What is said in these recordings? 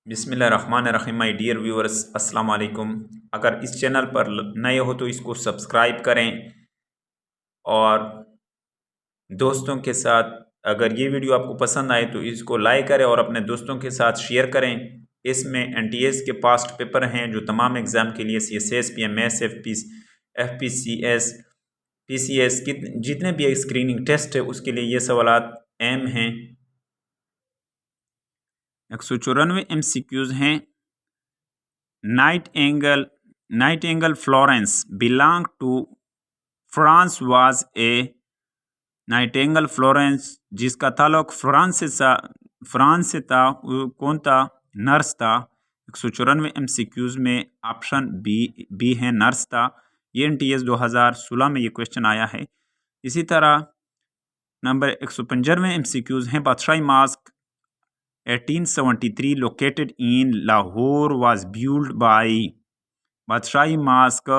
बिस्मिल्लाहिर्रहमानिर्रहीम my dear viewers, अस्सलाम वालेकुम। अगर इस चैनल पर नए हो तो इसको सब्सक्राइब करें और दोस्तों के साथ, अगर ये वीडियो आपको पसंद आए तो इसको लाइक करें और अपने दोस्तों के साथ शेयर करें। इसमें एनटीएस के पास्ट पेपर हैं जो तमाम एग्ज़ाम के लिए सीएसएस, पीएमएस, एफपीसीएस, पीसीएस जितने भी स्क्रीनिंग टेस्ट है उसके लिए ये सवालात अहम हैं। 194 MCQs हैं। Nightingale Florence belong to France was a Nightingale Florence जिसका ताल्लुक फ्रांस से था, कौन था? नर्स था। 194 MCQs में ऑप्शन बी है, नर्स था। ये एनटीएस 2016 में ये क्वेश्चन आया है। इसी तरह नंबर 195 MCQs हैं। Badshahi mosque 1873 located in Lahore was build by. Badshahi mosque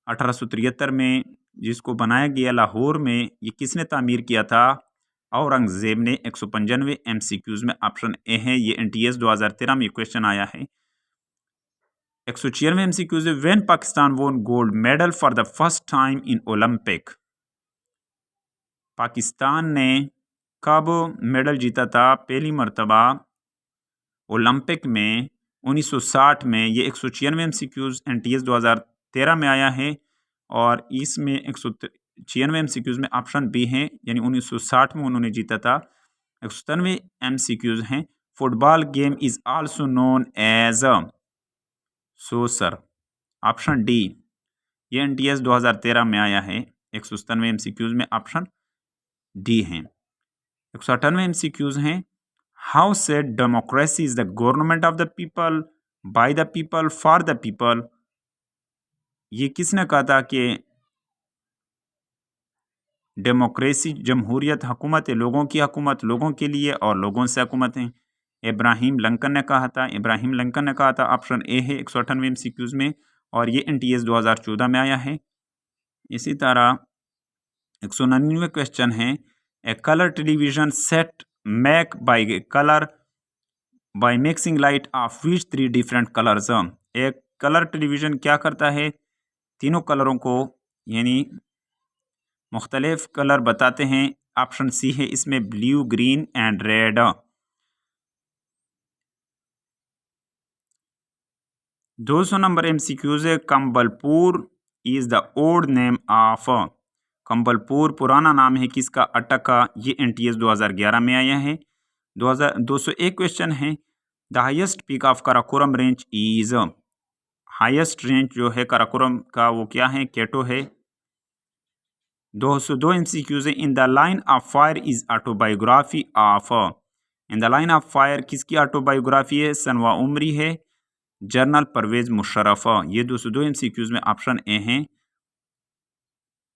1873 में जिसको बनाया गया लाहौर में, ये किसने तामीर किया था? औरंगजेब ने। 195 MCQs में ऑप्शन ए है। ये एनटीएस 2013 में क्वेश्चन आया है। 196 MCQs व्हेन पाकिस्तान वोन gold medal for the first time in Olympic. Pakistan ने कब मेडल जीता था पहली मरतबा ओलंपिक में? 1960 में। ये 196 MCQs एनटीएस 2013 में आया है और इसमें 196 MCQs में ऑप्शन बी है, यानी 1960 में उन्होंने जीता था। 197 MCQs हैं। Football game is also known as soccer. Option D. ये एनटीएस 2013 में आया है। 197 MCQs में ऑप्शन डी हैं। 198 MCQs हैं। How said democracy is the government of the people, by the people, for the people. ये किसने कहा था कि डेमोक्रेसी, जमहूरियत, हुकूमत है, लोगों की हुकूमत, लोगों के लिए और लोगों से हुकूमत है? इब्राहिम लिंकन ने कहा था। इब्राहिम लिंकन ने कहा था। ऑप्शन ए है 198 MCQs में और ये एनटीएस 2014 में आया है। इसी तरह 199 क्वेश्चन है। A colour television set make by colour by mixing light of which 3 different colours. एक कलर टेलीविजन क्या करता है? तीनों कलरों को यानी मुख्तलिफ कलर बताते हैं। ऑप्शन सी है इसमें blue, green and red. 200 number MCQs है। Campbellpur is the old name of. Campbellpur पुराना नाम है किसका? अटक का। ये एनटीएस 2011 में आया है। 201 क्वेश्चन है। The highest peak of Karakoram range is. Highest range जो है काराकोरम का वो क्या है? केटो है। 202 MCQs है। In the line of fire is autobiography of. In the line of fire किसकी ऑटोबायोग्राफी है? सनवा उमरी है, जनरल परवेज मुशर्रफ। ये 202 MCQs में ऑप्शन ए हैं।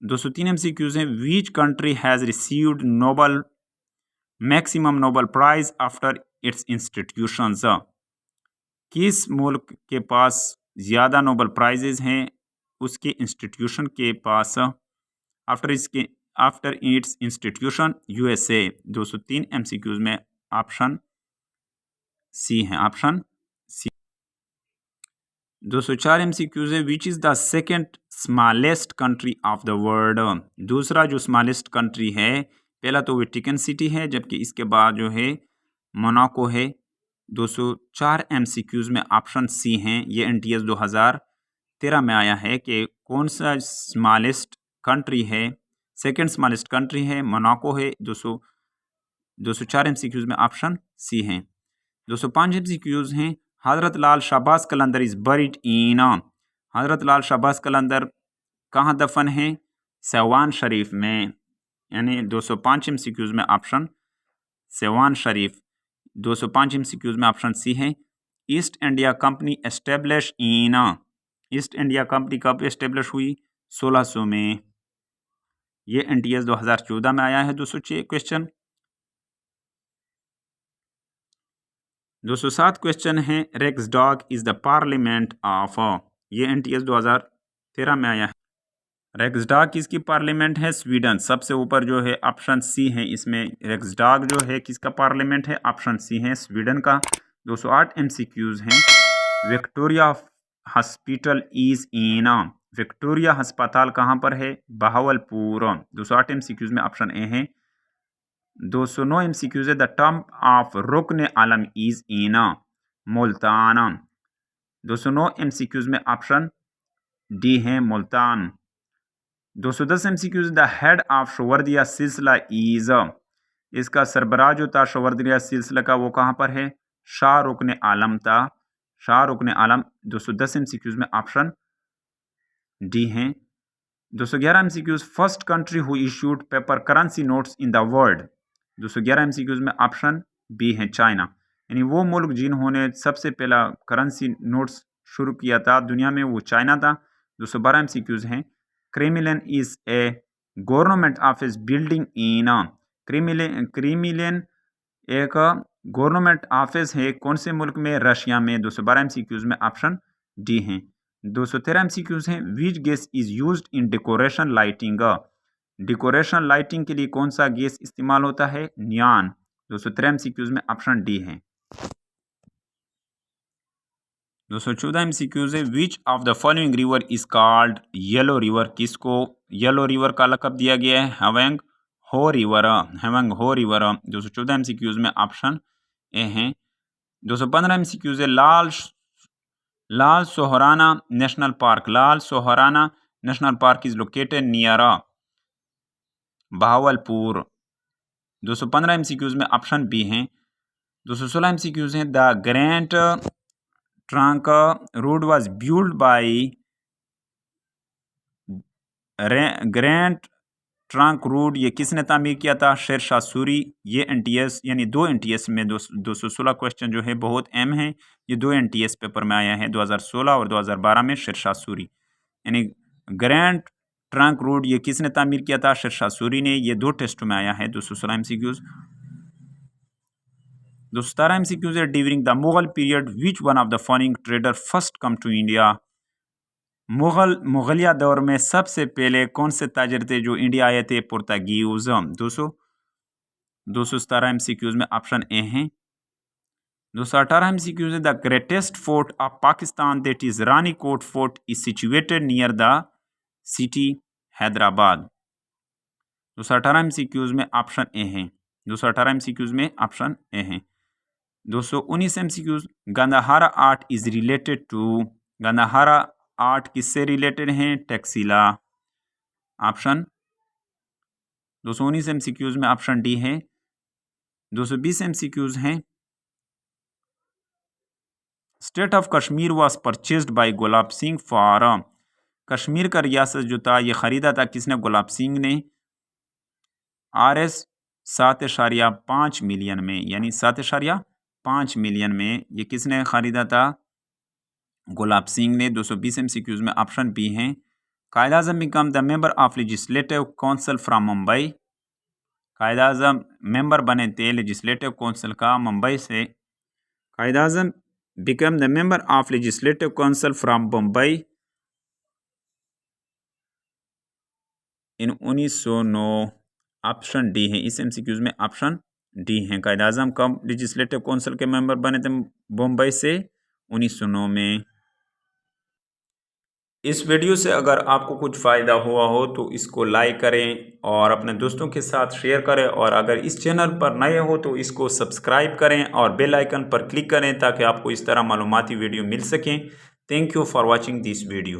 203 MCQs हैं। Which country has received Nobel maximum Nobel prize after its institutions. किस मुल्क के पास ज़्यादा नोबल प्राइजेज हैं उसके इंस्टीट्यूशन के पास? After its institution USA। 203 MCQs में ऑप्शन सी है। Option C. 204 MCQs है। Which is the second smallest country of the world. दूसरा जो स्मॉलेस्ट कंट्री है, पहला तो वेटिकन सिटी है, जबकि इसके बाद जो है मोनाको है। 204 MCQs में ऑप्शन सी हैं। ये एनटीएस 2013 में आया है कि कौन सा स्मॉलेस्ट कंट्री है, सेकेंड स्मॉलेस्ट कंट्री है, मोनाको है। 204 MCQs में ऑप्शन सी हैं। 205 MCQs हैं। हज़रत लाल शाहबाज कलंदर इज़ बरीड इन। हज़रत लाल शाहबाज कलंदर कहाँ दफन है? सेवान शरीफ में। यानी 205 MCQs में ऑप्शन सेवान शरीफ। 205 MCQs में ऑप्शन सी है। East India company establish in. East India company कब एस्टेब्लिश हुई? 1600 में। ये एनटीएस 2014 में आया है। 206 क्वेश्चन। 207 क्वेश्चन है। रेक्सडॉग इज द पार्लियामेंट ऑफ। ये एनटीएस 2013 में आया है। रेक्सडॉग किसकी पार्लियामेंट है? स्वीडन। सबसे ऊपर जो है ऑप्शन सी है इसमें। रेक्सडॉग जो है किसका पार्लियामेंट है? ऑप्शन सी है, स्वीडन का। 208 MCQs हैं। Victoria hospital is in, Victoria अस्पताल कहाँ पर है? बहावलपुर। 208 MCQs में ऑप्शन ए है। 209 MCQs है। The term of Rukn Alam is in Multan. 209 MCQs में ऑप्शन डी है Multan. 210 MCQs the head of Suhrawardia silsila is, इसका सरबराह जो था शोवर्दिया सिलसिला का वो कहाँ पर है? शाह रुकन आलम था, शाह रुकन आलम। 210 MCQs में ऑप्शन डी है। 211 MCQs first country who issued paper currency notes in the world. 211 MCQs में ऑप्शन बी है चाइना, यानी वो मुल्क जिन्होंने सबसे पहला करेंसी नोट्स शुरू किया था दुनिया में वो चाइना था। 212 MCQs हैं। Kremlin is a government office building in, Kremlin एक गवर्नमेंट ऑफिस है कौन से मुल्क में? रशिया में। 212 MCQs में ऑप्शन डी हैं। 213 MCQs हैं। Which gas is used in decoration lighting, decoration lighting के लिए कौन सा गैस इस्तेमाल होता है? नियॉन। 213 MCQs में ऑप्शन डी है। 214 MCQs है। Which of the following river is called yellow river, किसको येलो रिवर का लक़ब दिया गया है? हवेंग हो रिवर, हवेंग हो रिवर। 214 MCQs में ऑप्शन ए हैं। 215 MCQs है। Lal Sohrana national park, Lal Sohrana national park is located near Bahawalpur. 215 MCQs में ऑप्शन बी हैं। 216 MCQs हैं। The Grand Trunk Road was build by, Grand Trunk Road ये किसने तामीर किया था? शेरशाह सूरी। ये NTS यानी 2 NTS में 216 क्वेश्चन जो है बहुत अहम है। ये 2 NTS पेपर में आया है 2016 और 2012 में। शेरशाह सूरी यानी ग्रैंड ट्रंक रोड ये किसने तामीर किया था? शेरशाह सूरी ने। ये 2 टेस्ट में आया है। 216 MCQs। 217 MCQs है। During the Mughal period which one of the following trader first come to India, मुगलिया दौर में सबसे पहले कौन से ताजर थे जो इंडिया आए थे? पुर्तगीज। 217 MCQs में ऑप्शन ए हैं। 218 MCQs है। The greatest fort of Pakistan that is Rani Kot fort is situated near the city Hyderabad. 218 MCQs में ऑप्शन ए हैं। 218 MCQs में ऑप्शन ए हैं। 219 MCQs Gandhara art is related to, Gandhara art किससे रिलेटेड हैं? टेक्सिला। ऑप्शन 219 MCQs में ऑप्शन डी है। 220 MCQs हैं। State of Kashmir was purchased bye Gulab Singh for, Kashmir का रियासत जो था ये ख़रीदा था किसने? गुलाब सिंह ने। RS 7.5 मिलियन में, यानी 7.5 मिलियन में ये किसने ख़रीदा था? गुलाब सिंह ने। 220 MCQs में ऑप्शन बी हैं। Quaid Azam become the member of legislative council from Mumbai, Quaid Azam member बने थे लेजिस्लेटिव काउंसिल का मुंबई से। Quaid Azam become the member of legislative council from Mumbai in 1909। Option D है। इस MCQs में ऑप्शन डी है। कायद आज़म कब लेजिस्लेटिव काउंसिल के मेंबर बने थे? मुंबई से 1909 में। इस वीडियो से अगर आपको कुछ फ़ायदा हुआ हो तो इसको लाइक करें और अपने दोस्तों के साथ शेयर करें, और अगर इस चैनल पर नए हो तो इसको सब्सक्राइब करें और बेल आइकन पर क्लिक करें ताकि आपको इस तरह मालूमाती वीडियो मिल सकें। Thank you for watching this video.